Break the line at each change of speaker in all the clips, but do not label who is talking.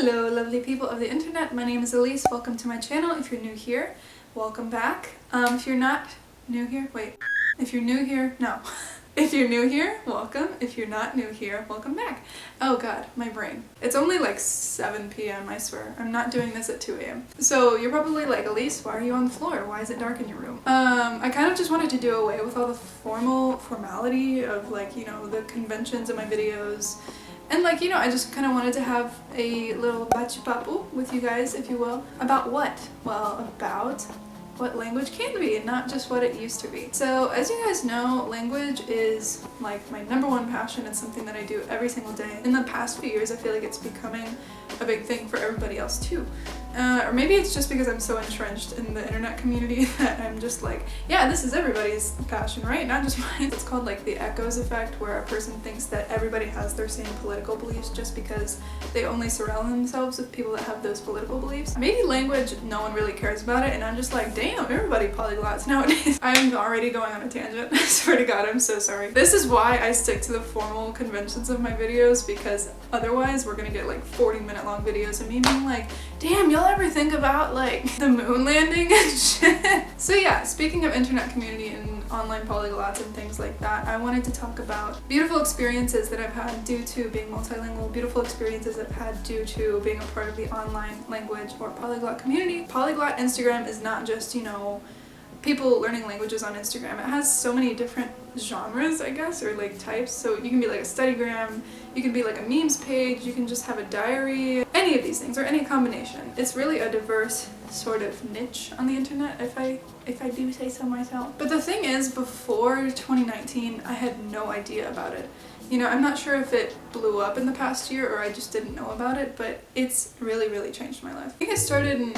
Hello lovely people of the internet, my name is Elysse. Welcome to my channel. If you're new here, welcome back. If you're not new here, if you're new here, no. If you're new here, welcome. If you're not new here, welcome back. Oh god, my brain. It's only like 7 p.m. I swear. I'm not doing this at 2 a.m. So you're probably like, Elysse, why are you on the floor? Why is it dark in your room? I kind of just wanted to do away with all the formality of like, you know, the conventions of my videos. And like, you know, I just kind of wanted to have a little bate-papo with you guys, if you will. About what? Well, about what language can be, and not just what it used to be. So as you guys know, language is like my #1 passion. It's something that I do every single day. In the past few years, I feel like it's becoming a big thing for everybody else too. Or maybe it's just because I'm so entrenched in the internet community that I'm just like, yeah, this is everybody's passion, right? Not just mine. It's called like the echoes effect, where a person thinks that everybody has their same political beliefs just because they only surround themselves with people that have those political beliefs. Maybe language, no one really cares about it, and I'm just like, damn, everybody polyglots nowadays. I'm already going on a tangent. I swear to God, I'm so sorry. This is why I stick to the formal conventions of my videos, because otherwise we're gonna get like 40-minute long videos of me being like, damn, y'all ever think about like the moon landing and shit? So yeah, speaking of internet community and online polyglots and things like that, I wanted to talk about beautiful experiences that I've had due to being multilingual, beautiful experiences I've had due to being a part of the online language or polyglot community. Polyglot Instagram is not just, you know, people learning languages on Instagram. It has so many different genres, I guess, or like types. So you can be like a studygram, you can be like a memes page, you can just have a diary, any of these things, or any combination. It's really a diverse sort of niche on the internet, if I do say so myself. But the thing is, before 2019, I had no idea about it. You know, I'm not sure if it blew up in the past year or I just didn't know about it, but it's really changed my life. I think I started in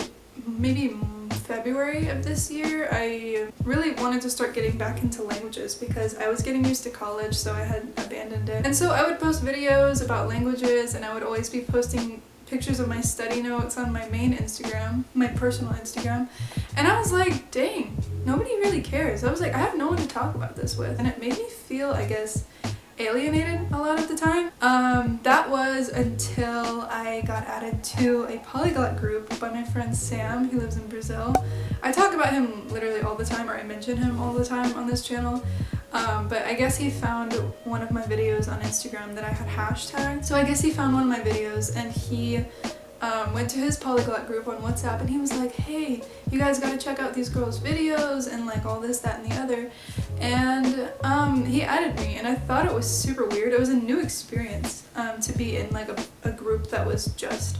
maybe February of this year. I really wanted to start getting back into languages because I was getting used to college, so I had abandoned it. And so I would post videos about languages, and I would always be posting pictures of my study notes on my main Instagram, my personal Instagram. And I was like, dang, nobody really cares. I was like, I have no one to talk about this with. And it made me feel, I guess, alienated a lot of the time. That was until I got added to a polyglot group by my friend Sam, who lives in Brazil. I talk about him literally all the time, or I mention him all the time on this channel. But I guess he found one of my videos on Instagram that I had hashtagged. So I guess he found one of my videos, and he went to his polyglot group on WhatsApp, and he was like, hey, you guys gotta check out these girls' videos and like all this, that, and the other. And he added me, and I thought it was super weird. It was a new experience to be in like a group that was just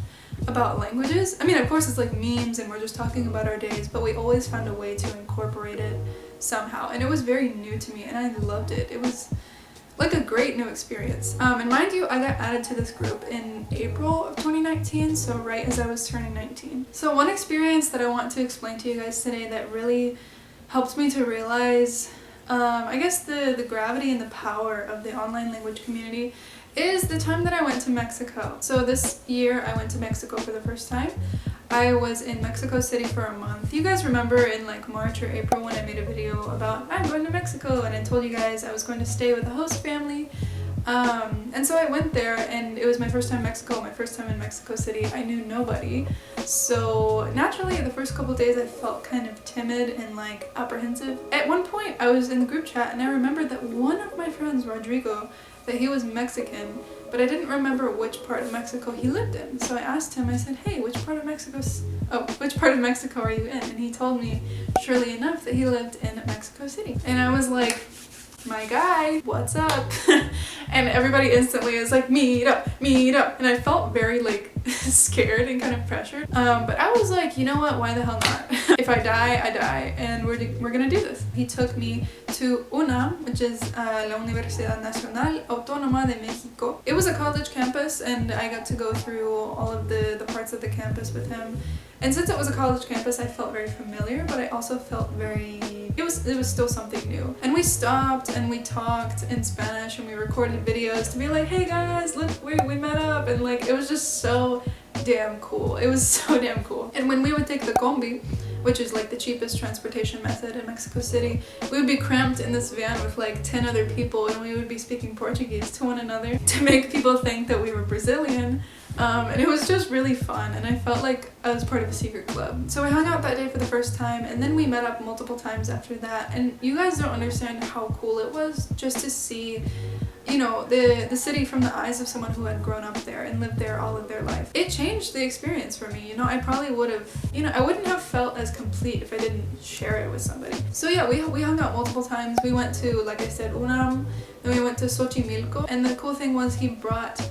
about languages. I mean, of course it's like memes and we're just talking about our days, but we always found a way to incorporate it somehow. And it was very new to me, and I loved it. It was like a great new experience. And mind you, I got added to this group in April of 2019, so right as I was turning 19. So one experience that I want to explain to you guys today that really helped me to realize, I guess the gravity and the power of the online language community is the time that I went to Mexico. So this year I went to Mexico for the first time. I was in Mexico City for a month. You guys remember in like March or April when I made a video about I'm going to Mexico, and I told you guys I was going to stay with a host family. And so I went there, and it was my first time in Mexico, my first time in Mexico City. I knew nobody. So naturally, the first couple days I felt kind of timid and like apprehensive. At one point I was in the group chat, and I remembered that one of my friends, Rodrigo, that he was Mexican, but I didn't remember which part of Mexico he lived in. So I asked him, I said, hey, which part of Mexico are you in? And he told me, surely enough, that he lived in Mexico City. And I was like, my guy, what's up? And everybody instantly is like, meet up. And I felt very like scared and kind of pressured. But I was like, you know what, why the hell not? If I die, I die, and we're gonna do this. He took me to UNAM, which is La Universidad Nacional Autónoma de México. It was a college campus, and I got to go through all of the parts of the campus with him. And since it was a college campus, I felt very familiar, but I also felt it was still something new. And we stopped and we talked in Spanish, and we recorded videos to be like, hey guys, look, we met up, and like it was just so damn cool. It was so damn cool. And when we would take the combi, which is like the cheapest transportation method in Mexico City, we would be cramped in this van with like 10 other people, and we would be speaking Portuguese to one another to make people think that we were Brazilian. And it was just really fun, and I felt like I was part of a secret club. So I hung out that day for the first time, and then we met up multiple times after that, and you guys don't understand how cool it was just to see, you know, the city from the eyes of someone who had grown up there and lived there all of their life. It changed the experience for me, you know. I probably would have, you know, I wouldn't have felt as complete if I didn't share it with somebody. So yeah, we hung out multiple times. We went to, like I said, Unam, then we went to Xochimilco, and the cool thing was he brought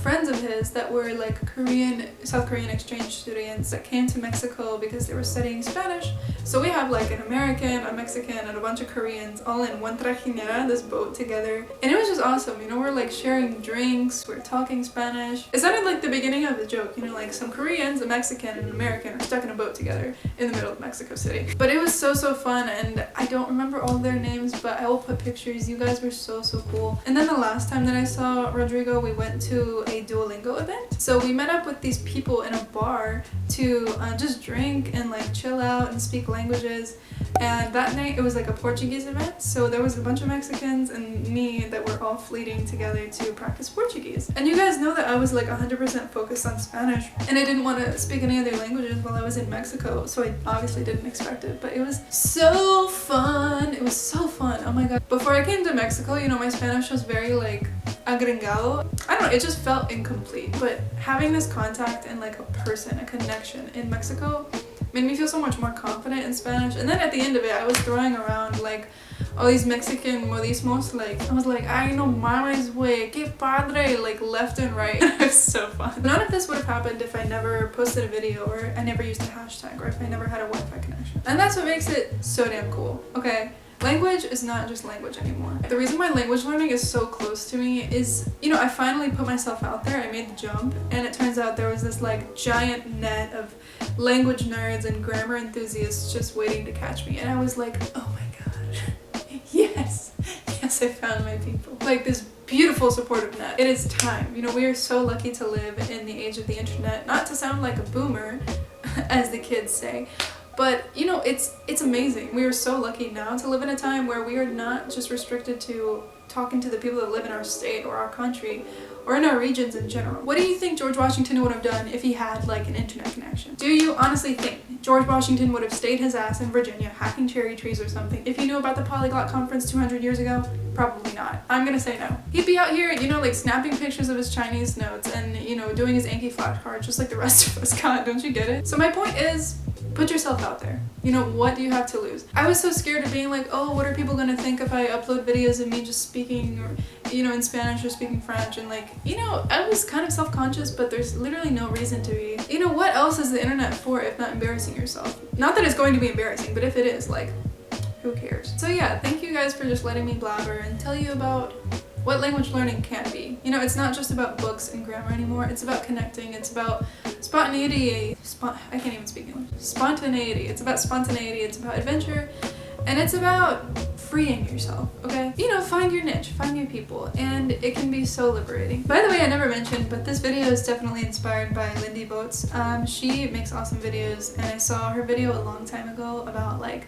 friends of his that were like South Korean exchange students that came to Mexico because they were studying Spanish. So we have like an American, a Mexican, and a bunch of Koreans all in one trajinera, this boat together. And it was just awesome, you know, we're like sharing drinks, we're talking Spanish. It sounded like the beginning of the joke, you know, like some Koreans, a Mexican, and an American are stuck in a boat together in the middle of Mexico City. But it was so fun, and I don't remember all their names, but I will put pictures. You guys were so cool. And then the last time that I saw Rodrigo, we went to a Duolingo event. So we met up with these people in a bar to just drink and like chill out and speak languages. And that night it was like a Portuguese event, so there was a bunch of Mexicans and me that were all fleeting together to practice Portuguese. And you guys know that I was like 100% focused on Spanish, and I didn't want to speak any other languages while I was in Mexico, so I obviously didn't expect it, but it was so fun. It was so fun. Oh my god. Before I came to Mexico, you know, my Spanish was very like agringado. I don't know, it just felt incomplete, but having this contact and like a person, a connection in Mexico made me feel so much more confident in Spanish. And then at the end of it, I was throwing around like all these Mexican modismos, like I was like, ay no mames, güey, qué padre, like left and right. It was so fun. None of this would have happened if I never posted a video, or I never used a hashtag, or if I never had a Wi-Fi connection. And that's what makes it so damn cool, okay? Language is not just language anymore. The reason why language learning is so close to me is, you know, I finally put myself out there, I made the jump, and it turns out there was this like giant net of language nerds and grammar enthusiasts just waiting to catch me, and I was like, oh my god, yes, I found my people. Like this beautiful supportive net. It is time. You know, we are so lucky to live in the age of the internet, not to sound like a boomer, as the kids say, but you know, it's amazing. We are so lucky now to live in a time where we are not just restricted to talking to the people that live in our state or our country or in our regions in general. What do you think George Washington would have done if he had like an internet connection? Do you honestly think George Washington would have stayed his ass in Virginia hacking cherry trees or something if he knew about the polyglot conference 200 years ago? Probably not. I'm gonna say no. He'd be out here, you know, like snapping pictures of his Chinese notes and, you know, doing his Anki flashcards just like the rest of us. God, don't you get it? So my point is, put yourself out there. You know, what do you have to lose? I was so scared of being like, oh, what are people gonna think if I upload videos of me just speaking, or, you know, in Spanish or speaking French, and like, you know, I was kind of self-conscious, but there's literally no reason to be. You know, what else is the internet for if not embarrassing yourself? Not that it's going to be embarrassing, but if it is, like, who cares? So yeah, thank you guys for just letting me blabber and tell you about what language learning can be. You know, it's not just about books and grammar anymore, it's about connecting, it's about spontaneity, I can't even speak English. Spontaneity, it's about spontaneity, it's about adventure, and it's about freeing yourself, okay? You know, find your niche, find your people, and it can be so liberating. By the way, I never mentioned, but this video is definitely inspired by Lindy Boats. She makes awesome videos, and I saw her video a long time ago about like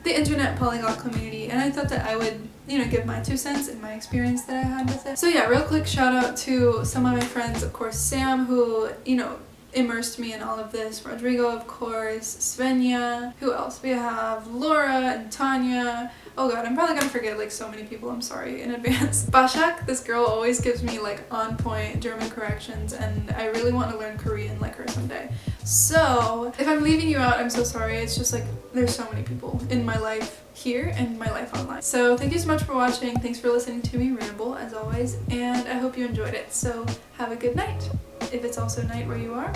the internet polyglot community, and I thought that I would, you know, give my 2 cents and my experience that I had with it. So yeah, real quick shout out to some of my friends, of course Sam, who, you know, immersed me in all of this, Rodrigo, of course, Svenja, who else? We have Laura and Tanya. Oh god, I'm probably gonna forget like so many people, I'm sorry in advance. Bashak, this girl always gives me like on point German corrections, and I really want to learn Korean like her someday. So if I'm leaving you out, I'm so sorry. It's just like there's so many people in my life here and my life online. So thank you so much for watching, thanks for listening to me ramble as always, and I hope you enjoyed it. So have a good night, if it's also night where you are,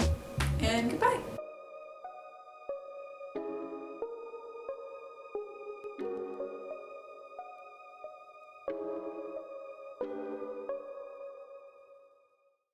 and goodbye.